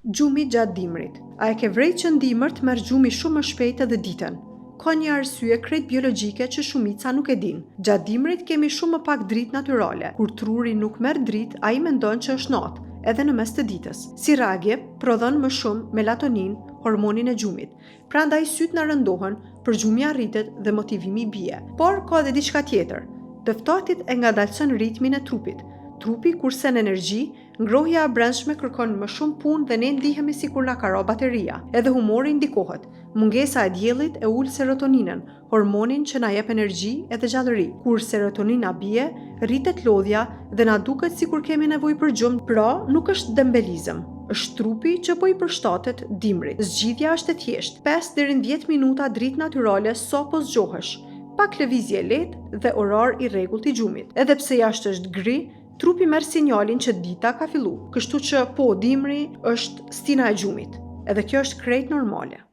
Gjumi gjatë dimrit. A e ke vrejt që në dimër të merr gjumi shumë më shpejt edhe ditën? Ka një arsye krejt biologjike që shumica nuk e din. Gjatë dimrit kemi shumë më pak dritë natyrale. Kur truri nuk merr dritë, ai mendon që është natë, edhe në mes të ditës. Si reagim, prodhon më shumë melatonin, hormonin e gjumit. Prandaj sytë na rëndohen, përgjumi arritet dhe motivimi bie. Por ka edhe diçka tjetër. Të ftohtit e ngadalson ritmin e trupit. Trupi kur sen energji, ngrohja e brendshme kërkon më shumë punë dhe ne ndihemi sikur na ka ra bateria. Edhe humori ndikohet. Mungesa e diellit e ul serotoninën, hormonin që na jep energji edhe gjallëri. Kur serotonina bie, rritet lodhja dhe na duket sikur kemi nevojë për gjumë, pra nuk është dembelizëm. Është trupi që po i përshtatet dimrit. Zgjidhja është e thjeshtë, 5 deri në 10 minuta dritë natyrale sa po zgjohesh. Pak lëvizje lehtë dhe orar i rregullt i gjumit. Edhe pse jashtë është gri, trupi merr sinjalin që dita ka filluar. Kështu që po dimri është stina e gjumit. Edhe kjo është krejt normale.